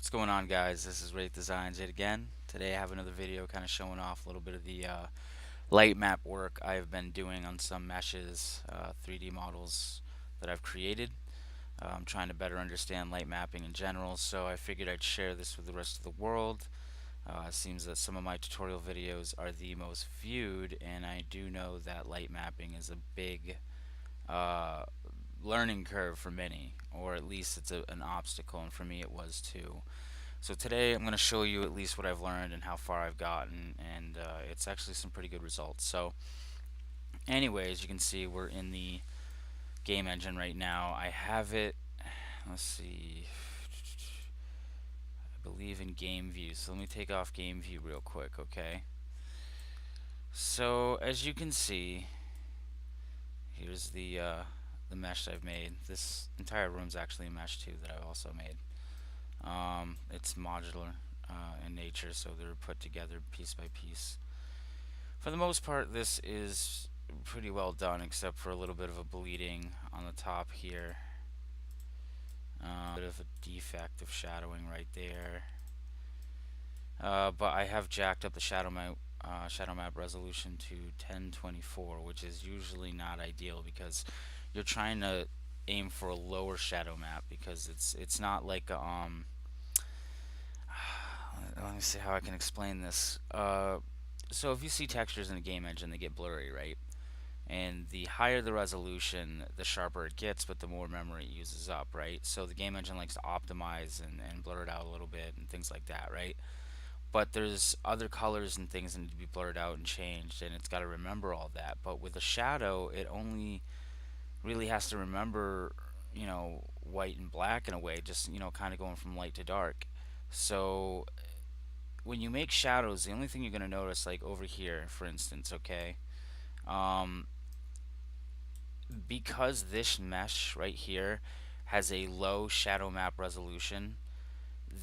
What's going on, guys? This is Wraith Designs yet again. Today I have another video kind of showing off a little bit of the light map work I've been doing on some meshes, 3D models that I've created. I'm trying to better understand light mapping in general, so I figured I'd share this with the rest of the world. It seems that some of my tutorial videos are the most viewed, and I do know that light mapping is a big uh, learning curve for many, or at least it's an obstacle, and for me it was too. So today I'm going to show you at least what I've learned and how far I've gotten, and it's actually some pretty good results. So anyways, you can see we're in the game engine right now. I have it, let's see, I believe in game view. So let me take off game view real quick, okay? So as you can see, here's the mesh I've made. This entire room's actually a mesh too that I've also made. It's modular in nature, so they're put together piece by piece. For the most part, this is pretty well done, except for a little bit of a bleeding on the top here. A bit of a defect of shadowing right there. But I have jacked up the shadow map resolution to 1024, which is usually not ideal because you're trying to aim for a lower shadow map because it's not like let me see how I can explain this. So if you see textures in the game engine, they get blurry, right? And the higher the resolution, the sharper it gets, but the more memory it uses up, right? So the game engine likes to optimize and blur it out a little bit and things like that, right? But there's other colors and things that need to be blurred out and changed, and it's got to remember all that. But with a shadow, it only really has to remember, white and black in a way, just, kind of going from light to dark. So when you make shadows, the only thing you're going to notice, like over here, for instance, okay, um, because this mesh right here has a low shadow map resolution,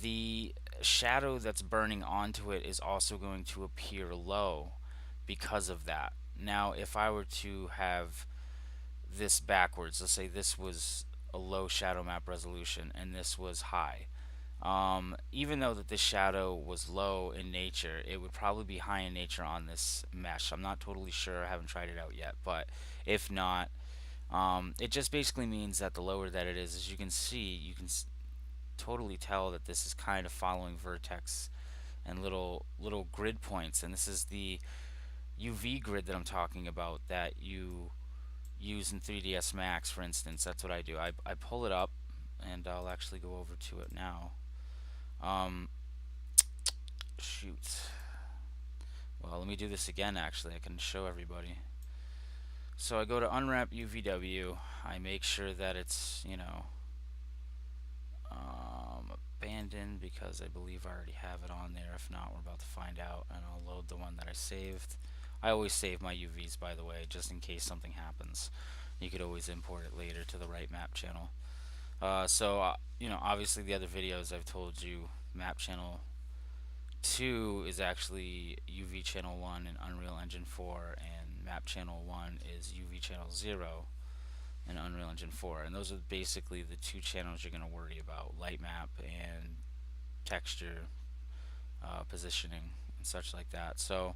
the shadow that's burning onto it is also going to appear low because of that. Now, if I were to have this backwards, let's say this was a low shadow map resolution and this was high. Even though that this shadow was low in nature, it would probably be high in nature on this mesh. I'm not totally sure. I haven't tried it out yet, but if not, it just basically means that the lower that it is, as you can see, you can totally tell that this is kind of following vertex and little grid points. And this is the UV grid that I'm talking about that you use in 3ds Max, for instance. That's what I do. I pull it up, and I'll actually go over to it now. Um, shoot. Well, let me do this again, actually. I can show everybody. So I go to unwrap UVW. I make sure that it's, abandoned because I believe I already have it on there. If not, we're about to find out, and I'll load the one that I saved. I always save my UVs, by the way, just in case something happens. You could always import it later to the right map channel. Obviously the other videos I've told you, map channel 2 is actually UV channel 1 in Unreal Engine 4, and map channel 1 is UV channel 0 in Unreal Engine 4. And those are basically the two channels you're going to worry about: light map and texture, positioning, and such like that. So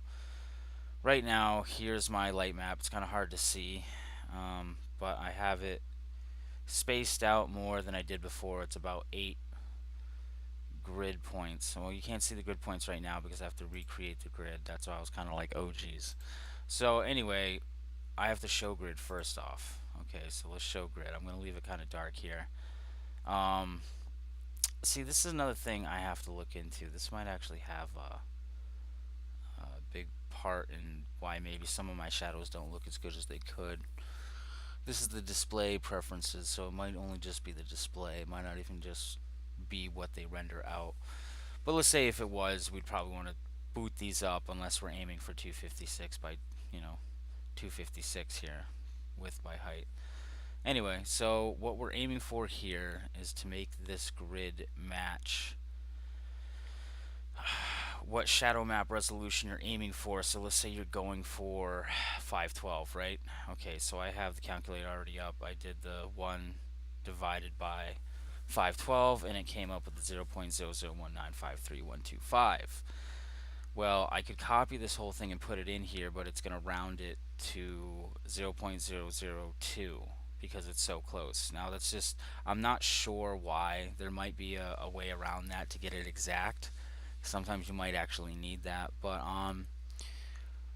right now, here's my light map. It's kind of hard to see, but I have it spaced out more than I did before. It's about 8 grid points. Well, you can't see the grid points right now because I have to recreate the grid. That's why I was kind of like, oh geez. So anyway, I have to show grid first off. Okay, so let's show grid. I'm going to leave it kind of dark here. Um, See, this is another thing I have to look into. This might actually have a big part in why maybe some of my shadows don't look as good as they could. This is the display preferences, so it might only just be the display. It might not even just be what they render out. But let's say if it was, we'd probably want to boot these up unless we're aiming for 256 by, 256 here, width by height. Anyway, so what we're aiming for here is to make this grid match what shadow map resolution you're aiming for. So let's say you're going for 512, right? Okay, so I have the calculator already up. I did the 1 divided by 512, and it came up with 0.001953125. Well, I could copy this whole thing and put it in here, but it's going to round it to 0.002 because it's so close. Now that's just, I'm not sure why. There might be a way around that to get it exact. Sometimes you might actually need that, but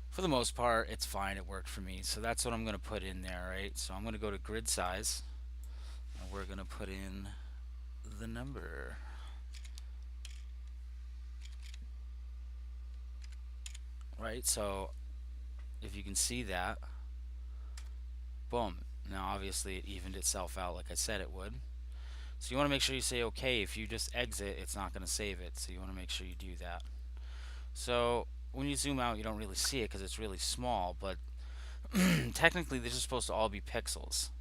for the most part, it's fine. It worked for me. So that's what I'm going to put in there, right? So I'm going to go to grid size, and we're going to put in the number. Right, so if you can see that, boom. Now obviously it evened itself out like I said it would. So you want to make sure you say okay. If you just exit, it's not going to save it. So you want to make sure you do that. So when you zoom out, you don't really see it because it's really small, but technically these are supposed to all be pixels.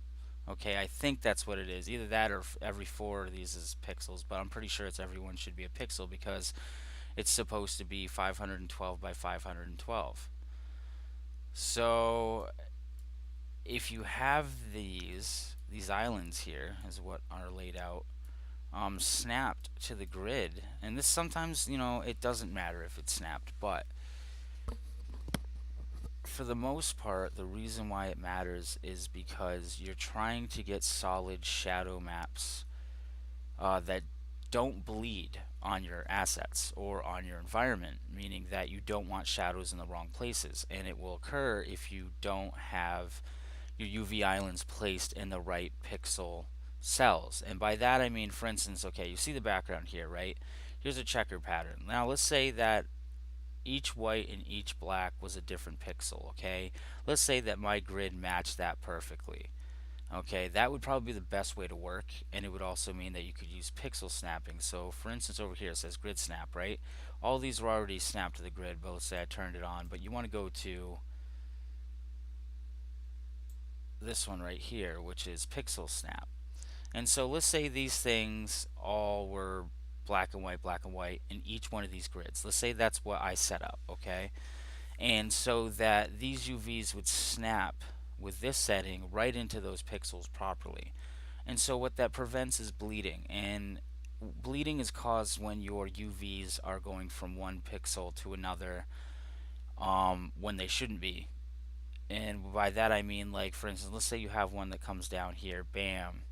Okay, I think that's what it is. Either that or every four of these is pixels, but I'm pretty sure it's everyone should be a pixel because it's supposed to be 512 by 512. So if you have these islands here is what are laid out, snapped to the grid, and this sometimes, it doesn't matter if it's snapped, but for the most part, the reason why it matters is because you're trying to get solid shadow maps that don't bleed on your assets or on your environment, meaning that you don't want shadows in the wrong places, and it will occur if you don't have your UV islands placed in the right pixel cells. And by that I mean, for instance, okay, you see the background here, right? Here's a checker pattern. Now let's say that each white and each black was a different pixel, okay? Let's say that my grid matched that perfectly. Okay, that would probably be the best way to work, and it would also mean that you could use pixel snapping. So for instance, over here it says grid snap, right? All these were already snapped to the grid, but let's say I turned it on, but you want to go to this one right here, which is pixel snap. And so let's say these things all were black and white in each one of these grids. Let's say that's what I set up, okay? And so that these UVs would snap with this setting right into those pixels properly. And so what that prevents is bleeding. And bleeding is caused when your UVs are going from one pixel to another when they shouldn't be. And by that I mean, like, for instance, let's say you have one that comes down here, bam,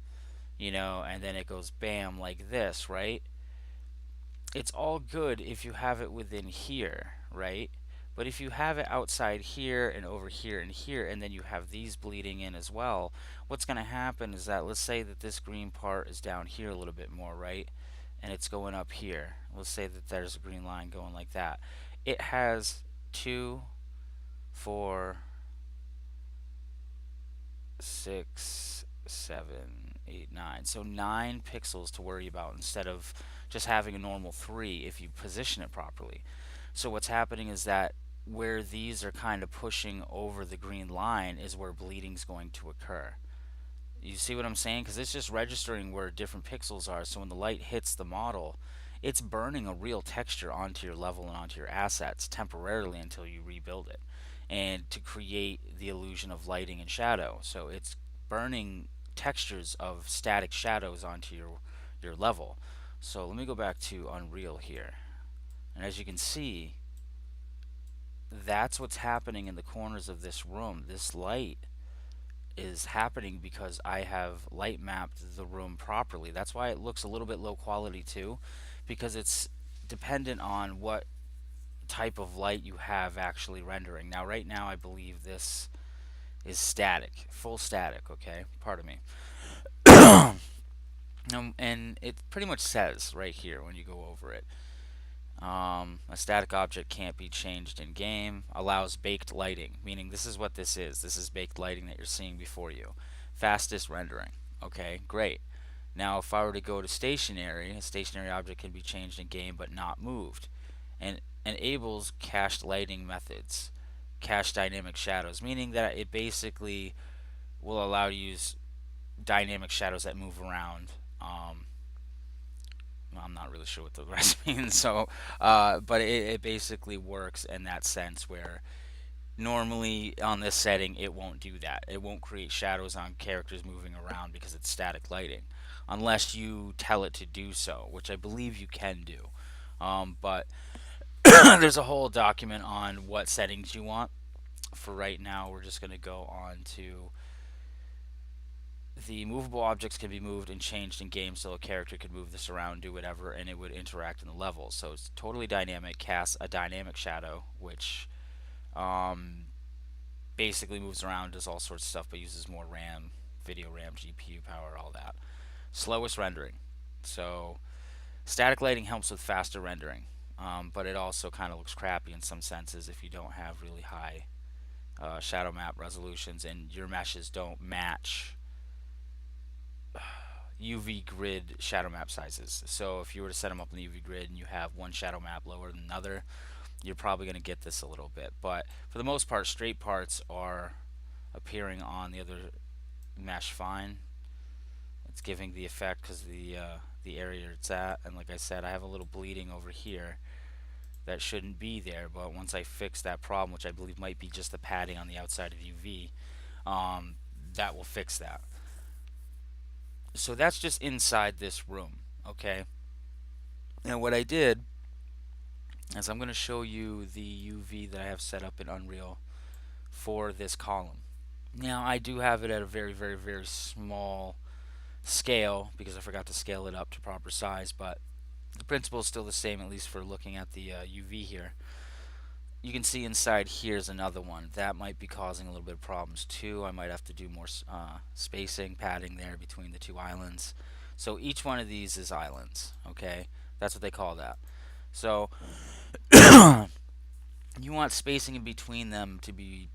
and then it goes bam like this, right? It's all good if you have it within here, right? But if you have it outside here and over here and here, and then you have these bleeding in as well, what's going to happen is that, let's say that this green part is down here a little bit more, right? And it's going up here. Let's say that there's a green line going like that. It has 2, 4, 6, 7, 8, 9. So 9 pixels to worry about instead of just having a normal 3 if you position it properly. So what's happening is that where these are kind of pushing over the green line is where bleeding's going to occur. You see what I'm saying? Because it's just registering where different pixels are. So when the light hits the model, it's burning a real texture onto your level and onto your assets temporarily until you rebuild it, and to create the illusion of lighting and shadow. So it's burning textures of static shadows onto your level. So let me go back to Unreal here. And as you can see, that's what's happening in the corners of this room. This light is happening because I have light mapped the room properly. That's why it looks a little bit low quality too, because it's dependent on what type of light you have actually rendering. Now right now I believe this is static, full static, okay? Pardon me. And it pretty much says right here when you go over it, a static object can't be changed in game, allows baked lighting, meaning this is what this is. This is baked lighting that you're seeing before you. Fastest rendering. Okay, great. Now if I were to go to stationary, a stationary object can be changed in game but not moved. And enables cached lighting methods, cache dynamic shadows, meaning that it basically will allow you to use dynamic shadows that move around. I'm not really sure what the rest means. So, but it basically works in that sense where Normally on this setting it won't do that. It won't create shadows on characters moving around because it's static lighting, unless you tell it to do so, which I believe you can do. But there's a whole document on what settings you want. For right now, we're just going to go on to the movable objects can be moved and changed in game, so a character could move this around, do whatever, and it would interact in the levels. So it's totally dynamic. Casts a dynamic shadow, which um, basically moves around, does all sorts of stuff, but uses more RAM, video RAM, GPU power, all that. Slowest rendering. So static lighting helps with faster rendering, but it also kind of looks crappy in some senses if you don't have really high shadow map resolutions and your meshes don't match UV grid shadow map sizes. So if you were to set them up in the UV grid and you have one shadow map lower than another, you're probably going to get this a little bit. But for the most part, straight parts are appearing on the other mesh fine. It's giving the effect because the area it's at, and like I said, I have a little bleeding over here that shouldn't be there. But once I fix that problem, which I believe might be just the padding on the outside of UV, um, that will fix that. So that's just inside this room, okay? Now what I did is I'm going to show you the UV that I have set up in Unreal for this column. Now I do have it at a very, very, very small scale because I forgot to scale it up to proper size, but the principle is still the same, at least for looking at the UV here. You can see inside here's another one. That might be causing a little bit of problems too. I might have to do more spacing, padding there between the two islands. So each one of these is islands, okay? That's what they call that. So you want spacing in between them to be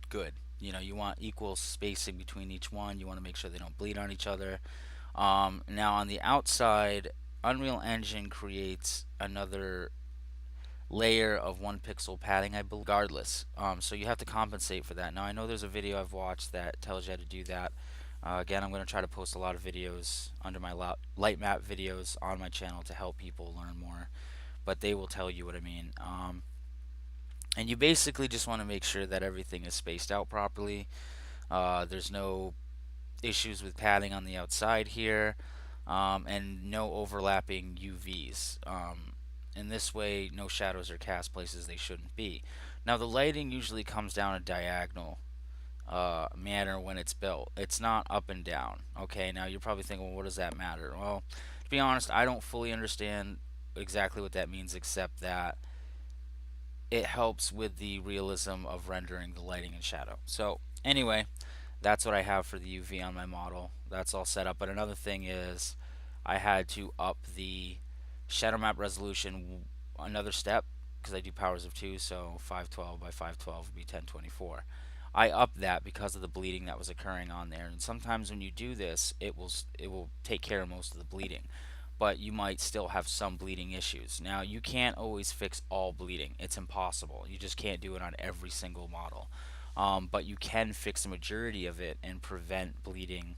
good. You know, you want equal spacing between each one. You want to make sure they don't bleed on each other. Now on the outside, Unreal Engine creates another layer of 1 pixel padding, I believe, regardless. So you have to compensate for that. Now I know there's a video I've watched that tells you how to do that. Again, I'm going to try to post a lot of videos under my light map videos on my channel to help people learn more, but they will tell you what I mean. And you basically just want to make sure that everything is spaced out properly. There's no issues with padding on the outside here, and no overlapping UVs. In this way, no shadows are cast places they shouldn't be. Now, the lighting usually comes down a diagonal manner when it's built. It's not up and down. Okay, now you're probably thinking, well, what does that matter? Well, to be honest, I don't fully understand exactly what that means, except that it helps with the realism of rendering the lighting and shadow. So, anyway, that's what I have for the UV on my model. That's all set up. But another thing is I had to up the shadow map resolution another step because I do powers of 2, so 512 by 512 would be 1024. I upped that because of the bleeding that was occurring on there, and sometimes when you do this, it will take care of most of the bleeding, but you might still have some bleeding issues. Now, you can't always fix all bleeding. It's impossible. You just can't do it on every single model. But you can fix the majority of it and prevent bleeding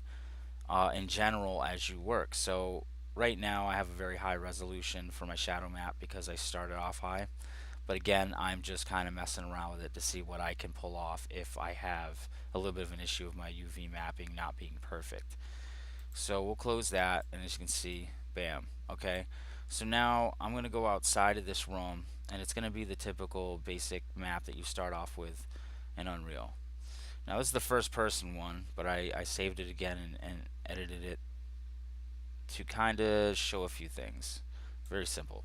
in general as you work. So right now I have a very high resolution for my shadow map because I started off high. But again, I'm just kind of messing around with it to see what I can pull off if I have a little bit of an issue of my UV mapping not being perfect. So we'll close that, and as you can see, bam. Okay, so now I'm going to go outside of this room, and it's going to be the typical basic map that you start off with in Unreal. Now this is the first person one, but I saved it again and edited it to kind of show a few things. Very simple.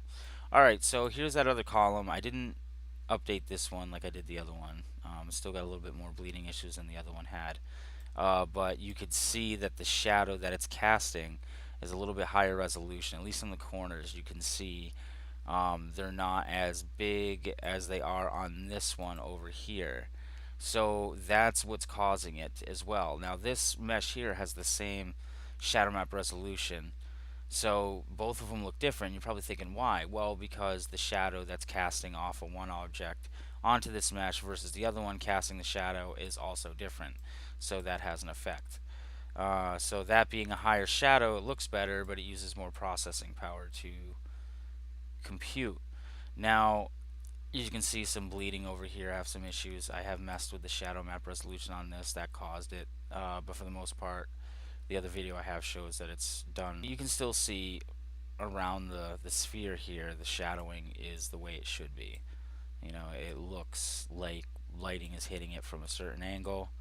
Alright, so here's that other column. I didn't update this one like I did the other one. Still got a little bit more bleeding issues than the other one had. But you could see that the shadow that it's casting is a little bit higher resolution. At least in the corners you can see they're not as big as they are on this one over here. So that's what's causing it as well. Now this mesh here has the same shadow map resolution, so both of them look different. You're probably thinking, why? Well, because the shadow that's casting off of one object onto this mesh versus the other one casting the shadow is also different. So that has an effect. So that being a higher shadow, it looks better, but it uses more processing power to compute. Now, You can see some bleeding over here. I have some issues. I have messed with the shadow map resolution on this, that caused it. But for the most part, the other video I have shows that it's done. You can still see around the sphere here, the shadowing is the way it should be. You know, it looks like lighting is hitting it from a certain angle.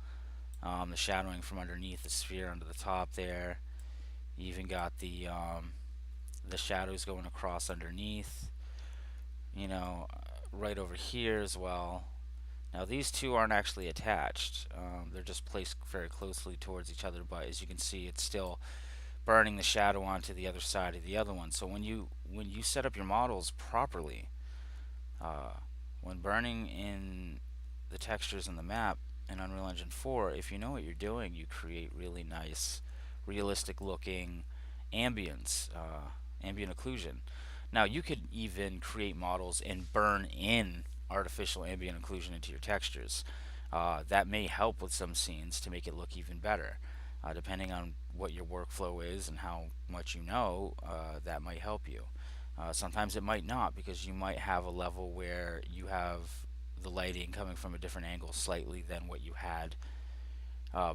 The shadowing from underneath the sphere under the top there. You even got the shadows going across underneath. You know, right over here as well. Now these two aren't actually attached. They're just placed very closely towards each other, but as you can see, it's still burning the shadow onto the other side of the other one. So when you set up your models properly, uh, when burning in the textures in the map in Unreal Engine 4, if you know what you're doing, you create really nice, realistic looking ambience, ambient occlusion. Now you could even create models and burn in artificial ambient occlusion into your textures. That may help with some scenes to make it look even better. Depending on what your workflow is and how much you know, that might help you. Sometimes it might not, because you might have a level where you have the lighting coming from a different angle slightly than what you had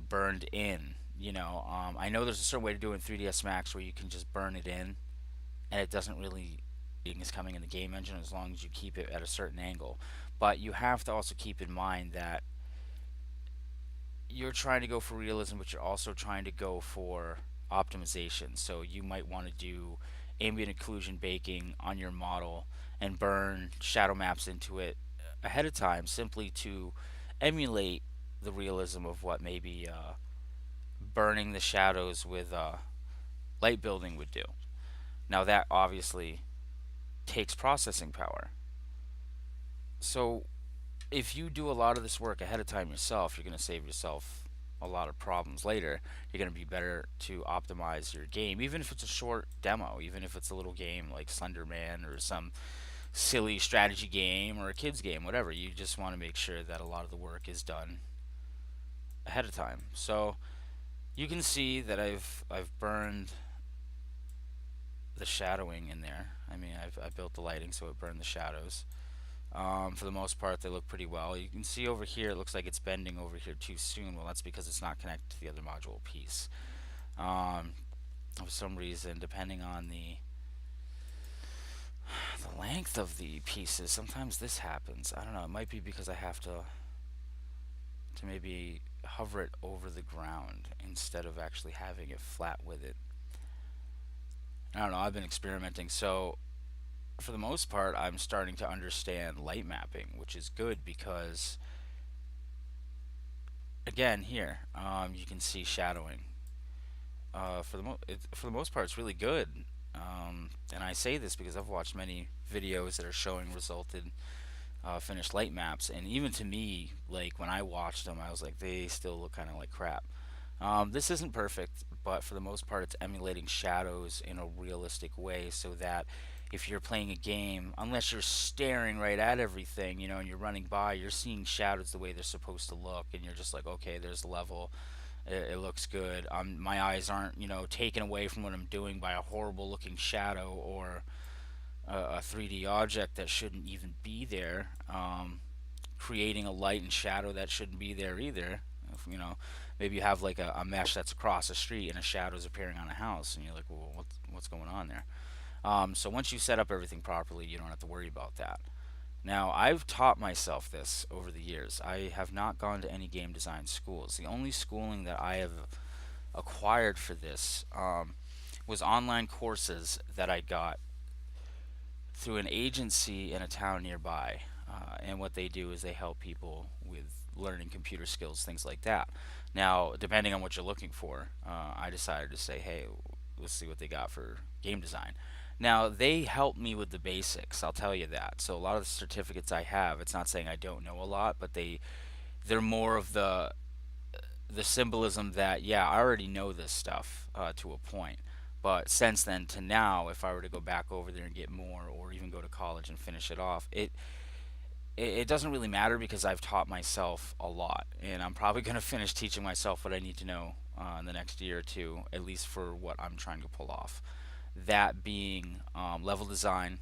burned in. I know there's a certain way to do it in 3ds Max where you can just burn it in, and it doesn't really is coming in the game engine as long as you keep it at a certain angle. But you have to also keep in mind that you're trying to go for realism, but you're also trying to go for optimization. So you might want to do ambient occlusion baking on your model and burn shadow maps into it ahead of time, simply to emulate the realism of what maybe burning the shadows with light building would do. Now that obviously takes processing power. So if you do a lot of this work ahead of time yourself, you're going to save yourself a lot of problems later. You're going to be better to optimize your game, even if it's a short demo, even if it's a little game like Slenderman or some silly strategy game or a kids game, whatever. You just want to make sure that a lot of the work is done ahead of time. So you can see that I've burned the shadowing in there. I mean, I built the lighting so it burned the shadows. For the most part, they look pretty well. You can see over here, it looks like it's bending over here too soon. Well, that's because it's not connected to the other module piece. Um, for some reason, depending on the length of the pieces, sometimes this happens. I don't know. It might be because I have to maybe hover it over the ground instead of actually having it flat with it. I don't know. I've been experimenting. So for the most part, I'm starting to understand light mapping, which is good because, again, here you can see shadowing. For the most part, it's really good. And I say this because I've watched many videos that are showing resulted finished light maps, and even to me, like when I watched them, I was like, they still look kind of like crap. This isn't perfect, but for the most part, it's emulating shadows in a realistic way, so that if you're playing a game, unless you're staring right at everything, and you're running by, you're seeing shadows the way they're supposed to look, and you're just like, okay, there's the level. It looks good. My eyes aren't, taken away from what I'm doing by a horrible looking shadow or a 3D object that shouldn't even be there. Creating a light and shadow that shouldn't be there either. Maybe you have like a mesh that's across a street and a shadow's appearing on a house, and you're like, well, what's going on there? So once you set up everything properly, you don't have to worry about that. Now, I've taught myself this over the years. I have not gone to any game design schools. The only schooling that I have acquired for this was online courses that I got through an agency in a town nearby. And what they do is they help people with learning computer skills, things like that. Now, depending on what you're looking for, I decided to say, hey, let's see what they got for game design. Now, they help me with the basics, I'll tell you that. So a lot of the certificates I have, it's not saying I don't know a lot, but they're more of the symbolism that, yeah, I already know this stuff to a point. But since then to now, if I were to go back over there and get more, or even go to college and finish it off, it doesn't really matter because I've taught myself a lot, and I'm probably going to finish teaching myself what I need to know in the next year or two, at least for what I'm trying to pull off. That being level design,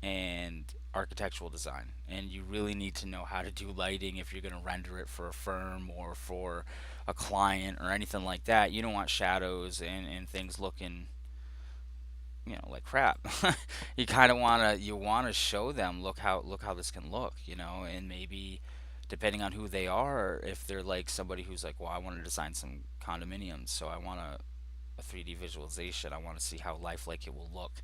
and architectural design. And you really need to know how to do lighting if you're going to render it for a firm or for a client or anything like that. You don't want shadows and things looking, like crap. You kind of want to show them, look how this can look, and maybe depending on who they are, if they're like somebody who's like, well, I want to design some condominiums, so I want a 3D visualization. I want to see how lifelike it will look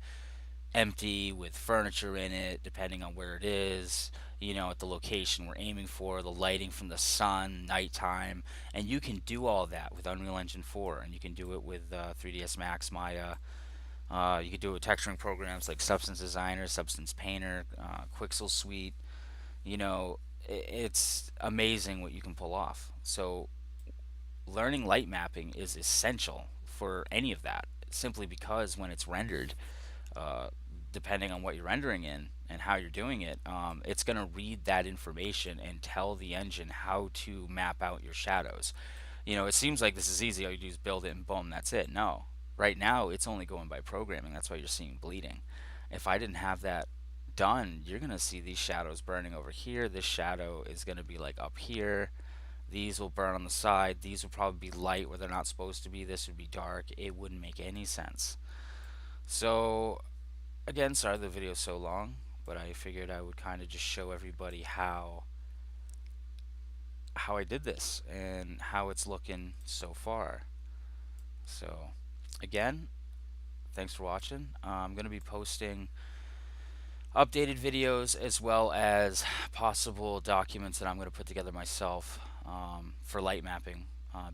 empty with furniture in it, depending on where it is, at the location we're aiming for, the lighting from the sun, nighttime, and you can do all that with Unreal Engine 4, and you can do it with 3ds Max, Maya. You can do it with texturing programs like Substance Designer, Substance Painter, Quixel Suite. It's amazing what you can pull off. So learning light mapping is essential for any of that, simply because when it's rendered, uh, depending on what you're rendering in and how you're doing it, it's going to read that information and tell the engine how to map out your shadows. It seems like this is easy. All you do is build it and boom, that's it. No. Right now, it's only going by programming. That's why you're seeing bleeding. If I didn't have that done, you're going to see these shadows burning over here. This shadow is going to be like up here. These will burn on the side. These will probably be light where they're not supposed to be. This would be dark. It wouldn't make any sense. So, again, sorry the video's so long, but I figured I would kind of just show everybody how I did this and how it's looking so far. So, again, thanks for watching. I'm going to be posting updated videos as well as possible documents that I'm going to put together myself for light mapping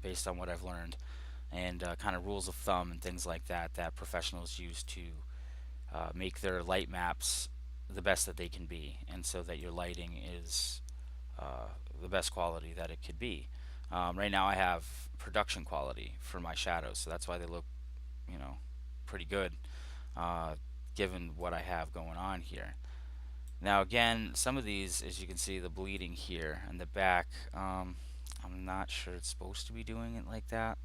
based on what I've learned, and kind of rules of thumb and things like that that professionals use to make their light maps the best that they can be, and so that your lighting is uh, the best quality that it could be. Right now I have production quality for my shadows, so that's why they look, you know, pretty good uh, given what I have going on here. Now again, some of these, as you can see, the bleeding here and the back, I'm not sure it's supposed to be doing it like that.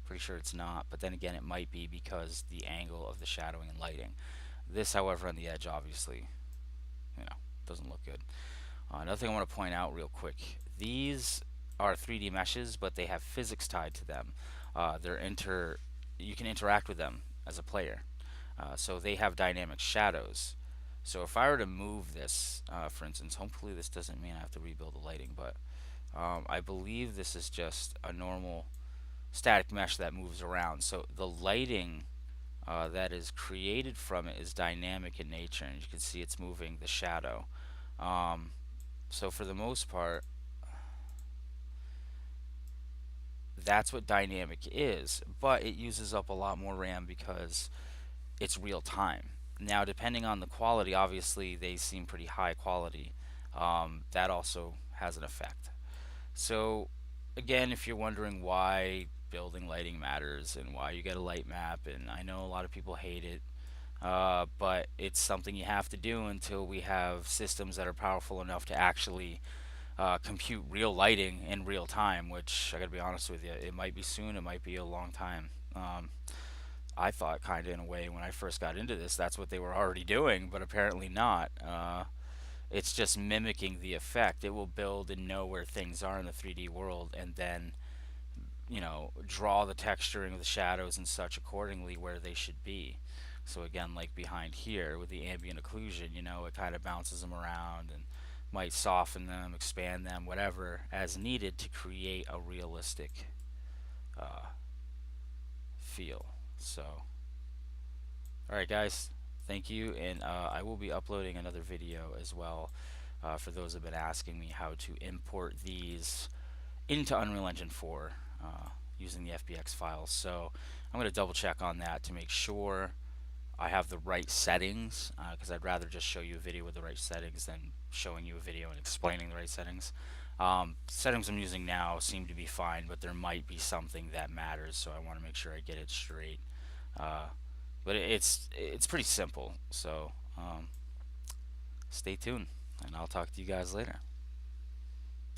Pretty sure it's not, but then again, it might be because the angle of the shadowing and lighting. This, however, on the edge, obviously, doesn't look good. Another thing I want to point out real quick: these are 3D meshes, but they have physics tied to them. They're You can interact with them as a player, so they have dynamic shadows. So if I were to move this, for instance, hopefully this doesn't mean I have to rebuild the lighting, but I believe this is just a normal static mesh that moves around. So the lighting that is created from it is dynamic in nature, and you can see it's moving the shadow. Um, so for the most part, that's what dynamic is, but it uses up a lot more RAM because it's real time. Now, depending on the quality, obviously they seem pretty high quality. That also has an effect. So, again, if you're wondering why building lighting matters and why you get a light map, and I know a lot of people hate it, but it's something you have to do until we have systems that are powerful enough to actually compute real lighting in real time, which I gotta be honest with you, it might be soon, it might be a long time. I thought, kind of in a way, when I first got into this, that's what they were already doing, but apparently not. It's just mimicking the effect. It will build and know where things are in the 3D world, and then draw the texturing of the shadows and such accordingly where they should be. So again, like behind here with the ambient occlusion, it kind of bounces them around and might soften them, expand them, whatever as needed to create a realistic uh, feel. So, all right, guys, thank you, and I will be uploading another video as well for those who have been asking me how to import these into Unreal Engine 4 using the FBX files. So I'm going to double check on that to make sure I have the right settings, because I'd rather just show you a video with the right settings than showing you a video and explaining the right settings. Settings I'm using now seem to be fine, but there might be something that matters, so I want to make sure I get it straight. But it's pretty simple, so stay tuned, and I'll talk to you guys later.